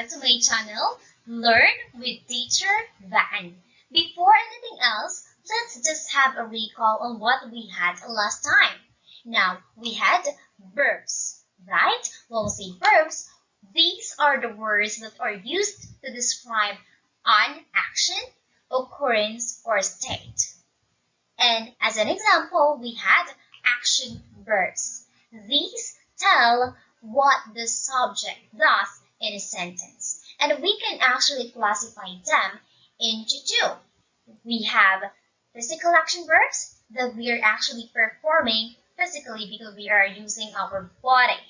back to my channel, Learn with Teacher Van. Before anything else, let's just have a recall on what we had last time. Now, we had verbs, right? When we say verbs, these are the words that are used to describe an action, occurrence, or state. And as an example, we had action verbs. These tell what the subject does in a sentence. And we can actually classify them into two. We have physical action verbs that we are actually performing physically because we are using our body.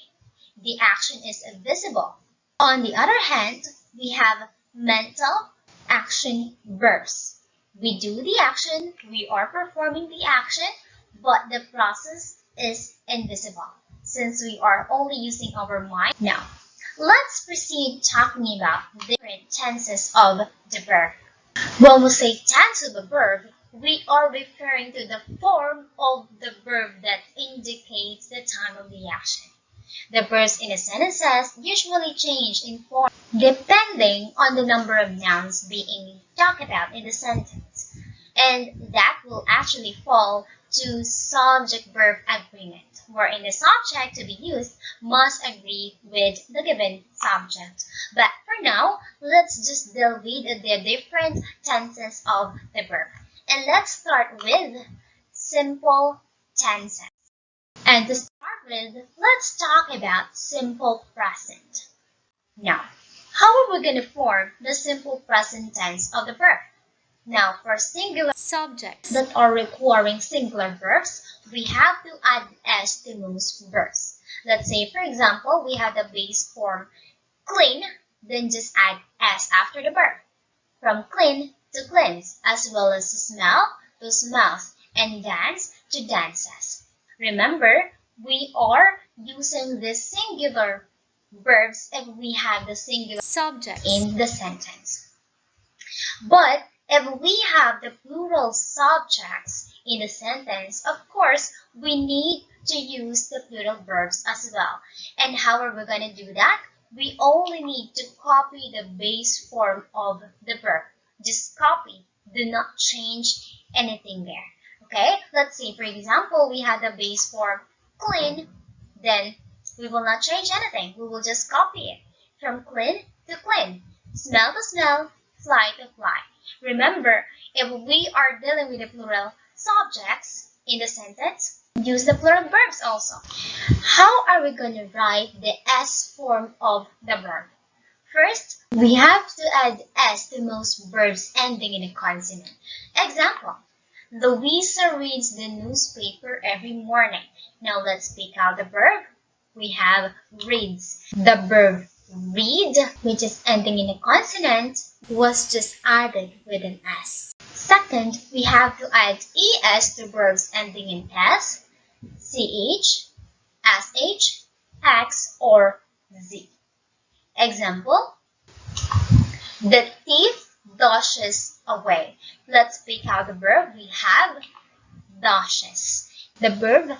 The action is visible. On the other hand, we have mental action verbs. We do the action, we are performing the action, but the process is invisible since we are only using our mind. Now, let's proceed talking about different tenses of the verb. When we say tense of a verb, we are referring to the form of the verb that indicates the time of the action. The verbs in a sentence usually change in form depending on the number of nouns being talked about in the sentence. And that will actually fall to subject-verb agreement, wherein the subject to be used must agree with the given subject. But for now, let's just delve into the different tenses of the verb. And let's start with simple tenses. And to start with, let's talk about simple present. Now, how are we going to form the simple present tense of the verb? Now, for singular subjects that are requiring singular verbs, we have to add s to most verbs. Let's say, for example, we have the base form clean, then just add s after the verb. From clean to cleanse, as well as smell to smells, and dance to dances. Remember, we are using the singular verbs if we have the singular subject in the sentence. But if we have the plural subjects in the sentence, of course, we need to use the plural verbs as well. And how are we going to do that? We only need to copy the base form of the verb. Just copy. Do not change anything there. Okay? Let's say, for example, we have the base form clean, then we will not change anything. We will just copy it. From clean to clean, smell to smell, fly to fly. Remember, if we are dealing with the plural subjects in the sentence, use the plural verbs also. How are we going to write the S form of the verb? First, we have to add S to most verbs ending in a consonant. Example, Louisa reads the newspaper every morning. Now let's pick out the verb. We have reads. The verb read, which is ending in a consonant, was just added with an S. Second, we have to add ES to verbs ending in S, CH, SH, X, or Z. Example, the thief dashes away. Let's pick out the verb. We have dashes. The verb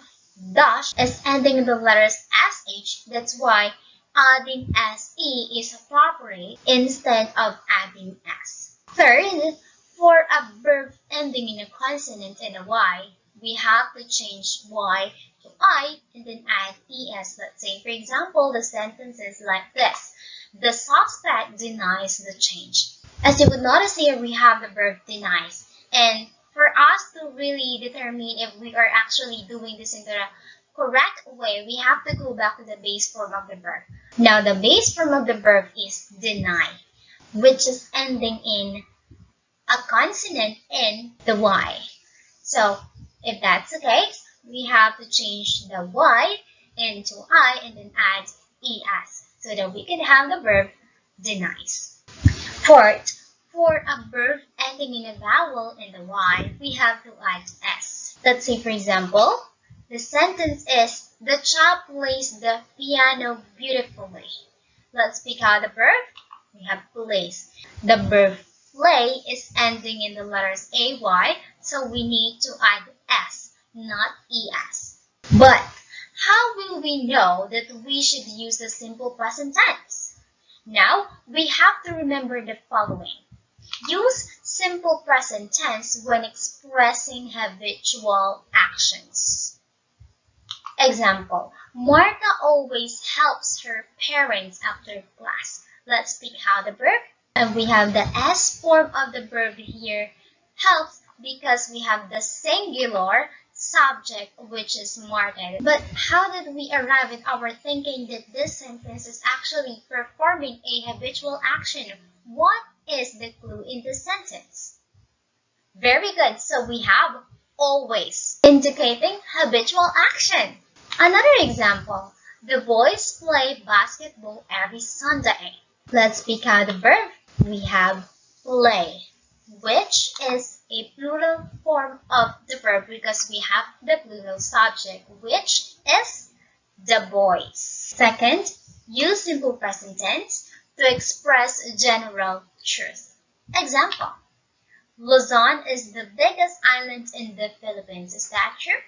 dash is ending in the letters SH. That's why adding SE is appropriate instead of adding S. Third, for a verb ending in a consonant and a Y, we have to change Y to I and then add ES. Let's say, for example, the sentence is like this. The suspect denies the change. As you would notice here, we have the verb denies. And for us to really determine if we are actually doing this in the correct way, we have to go back to the base form of the verb. Now, the base form of the verb is deny, which is ending in a consonant in the Y. So, if that's the case, we have to change the Y into I and then add ES so that we can have the verb denies. Fourth, for a verb ending in a vowel in the Y, we have to add S. Let's say, for example, the sentence is, the child plays the piano beautifully. Let's pick out the verb. We have plays. The verb play is ending in the letters AY, so we need to add S, not ES. But how will we know that we should use the simple present tense? Now, we have to remember the following. Use simple present tense when expressing habitual actions. Example, Martha always helps her parents after class. Let's pick out the verb. And we have the S form of the verb here, helps, because we have the singular subject, which is Martha. But how did we arrive at our thinking that this sentence is actually performing a habitual action? What is the clue in this sentence? Very good. So we have always, indicating habitual action. Another example, the boys play basketball every Sunday. Let's pick out the verb. We have play, which is a plural form of the verb because we have the plural subject, which is the boys. Second, use simple present tense to express general truth. Example, Luzon is the biggest island in the Philippines. Is that true?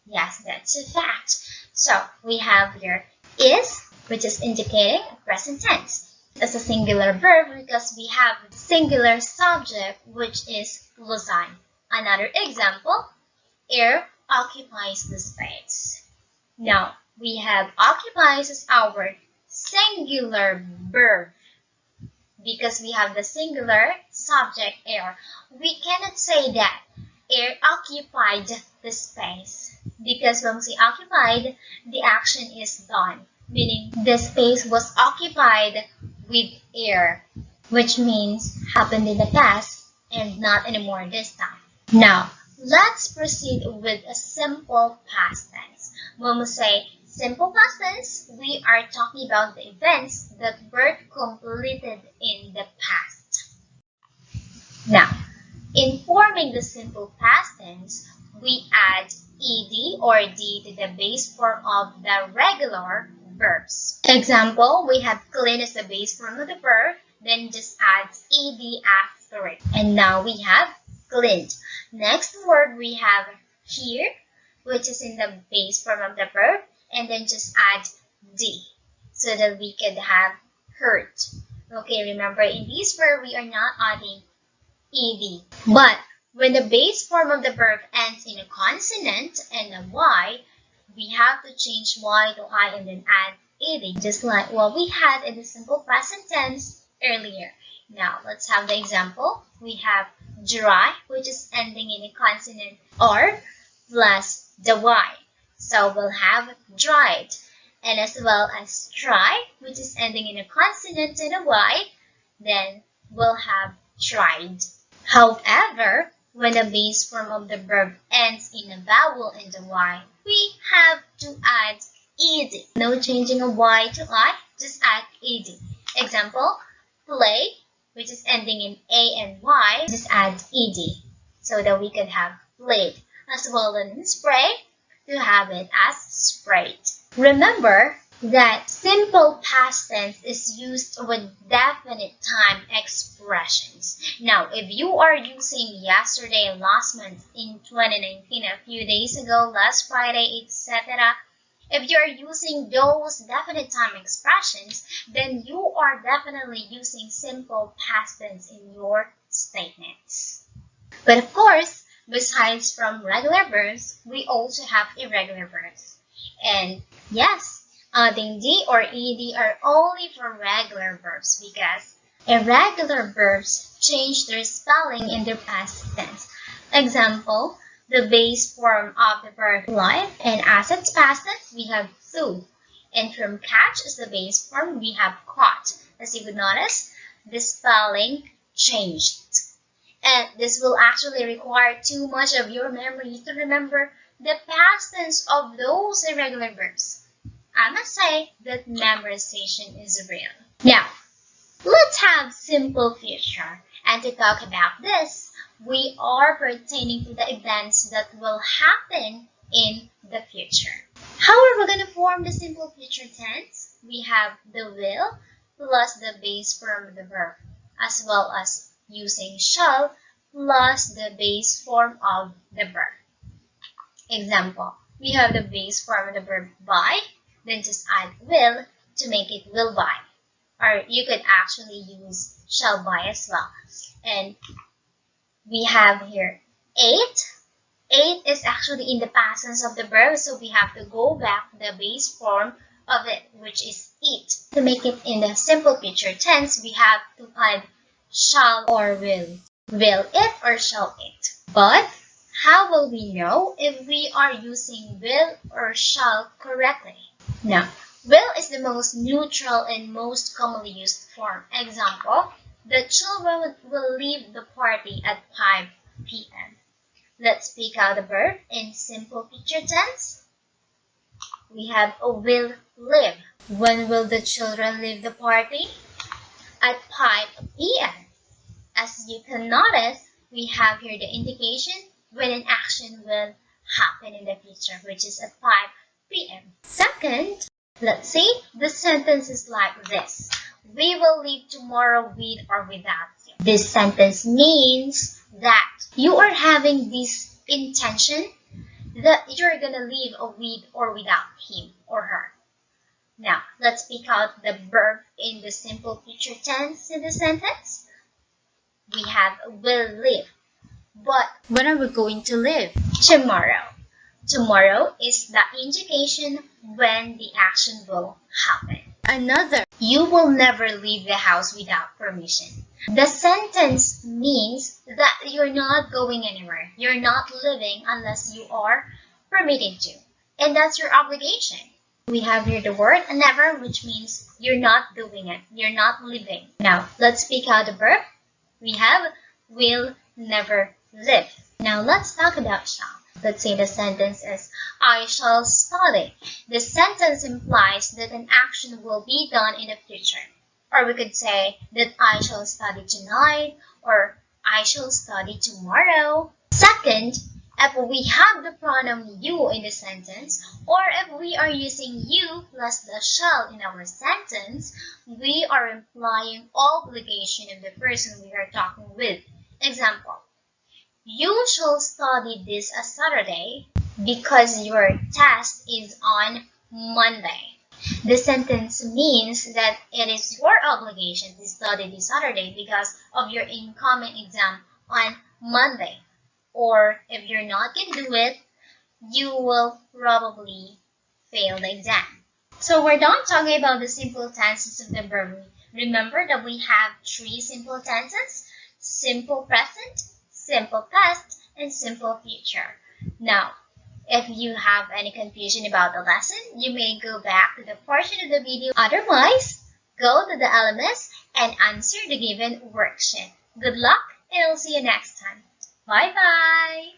Yes, that's a fact. So we have here is, which is indicating present tense. As a singular verb because we have singular subject, which is Luzon. Another example, air occupies the space. Now, we have occupies as our singular verb because we have the singular subject air. We cannot say that air occupied the space because when we say occupied, the action is done, meaning the space was occupied with air, which means happened in the past and not anymore this time. Now, let's proceed with a simple past tense. When we say simple past tense, we are talking about the events that were completed in the past. Now, in forming the simple past tense, we add ed or d to the base form of the regular verbs. Example, we have clean as the base form of the verb, then just add ed after it. And now we have cleaned. Next word we have here, which is in the base form of the verb, and then just add d so that we could have hurt. Okay, remember in this verb we are not adding ed. But when the base form of the verb ends in a consonant and a y, we have to change y to I and then add ed, just like what we had in the simple present tense earlier. Now, let's have the example. We have dry, which is ending in a consonant R plus the y. So we'll have dried. And as well as try, which is ending in a consonant and a y, then we'll have tried. However, when the base form of the verb ends in a vowel and a y, we have to add ed. No changing of y to I, just add ed. Example, play, which is ending in a and y, just add ed so that we could have played. As well as spray, to have it as sprayed. Remember that simple past tense is used with definite time expressions. Now, if you are using yesterday, last month, in 2019, a few days ago, last Friday, etc., if you are using those definite time expressions, then you are definitely using simple past tense in your statements. But of course, besides from regular verbs, we also have irregular verbs. And yes, adding d or ed are only for regular verbs because irregular verbs change their spelling in their past tense. Example, the base form of the verb live, and as its past tense, we have flew. And from catch as the base form, we have caught. As you would notice, the spelling changed. And this will actually require too much of your memory to remember the past tense of those irregular verbs. I must say that memorization is real. Now, let's have simple future. And to talk about this, we are pertaining to the events that will happen in the future. How are we going to form the simple future tense? We have the will plus the base form of the verb, as well as using shall plus the base form of the verb. Example, we have the base form of the verb buy, then just add will to make it will buy. or you could actually use shall by as well. And we have here ate. Ate is actually in the past tense of the verb, so we have to go back to the base form of it, which is eat. To make it in the simple future tense, we have to add shall or will. Will it or shall it? But how will we know if we are using will or shall correctly? Now, will is the most neutral and most commonly used form. Example, the children will leave the party at 5 p.m. Let's speak out the verb in simple future tense. We have a will live. When will the children leave the party? At 5 p.m. As you can notice, we have here the indication when an action will happen in the future, which is at 5 p.m. Second, let's see, the sentence is like this. We will leave tomorrow with or without you. This sentence means that you are having this intention that you're gonna leave with or without him or her. Now, let's pick out the verb in the simple future tense in the sentence. We have will live. But when are we going to live? Tomorrow. Tomorrow is the indication when the action will happen. Another, you will never leave the house without permission. The sentence means that you're not going anywhere. You're not living unless you are permitted to. And that's your obligation. We have here the word never, which means you're not doing it. You're not living. Now, let's speak out the verb. We have will never live. Now, let's talk about shall. Let's say the sentence is, I shall study. The sentence implies that an action will be done in the future. Or we could say that I shall study tonight or I shall study tomorrow. Second, if we have the pronoun you in the sentence, or if we are using you plus the shall in our sentence, we are implying obligation of the person we are talking with. Example, you shall study this Saturday because your test is on Monday. The sentence means that it is your obligation to study this Saturday because of your incoming exam on Monday. Or if you're not going to do it, you will probably fail the exam. So we're done talking about the simple tenses of the verb. Remember that we have 3 simple tenses: simple present, simple past, and simple future. Now, if you have any confusion about the lesson, you may go back to the portion of the video. Otherwise, go to the LMS and answer the given worksheet. Good luck, and I'll see you next time. Bye-bye!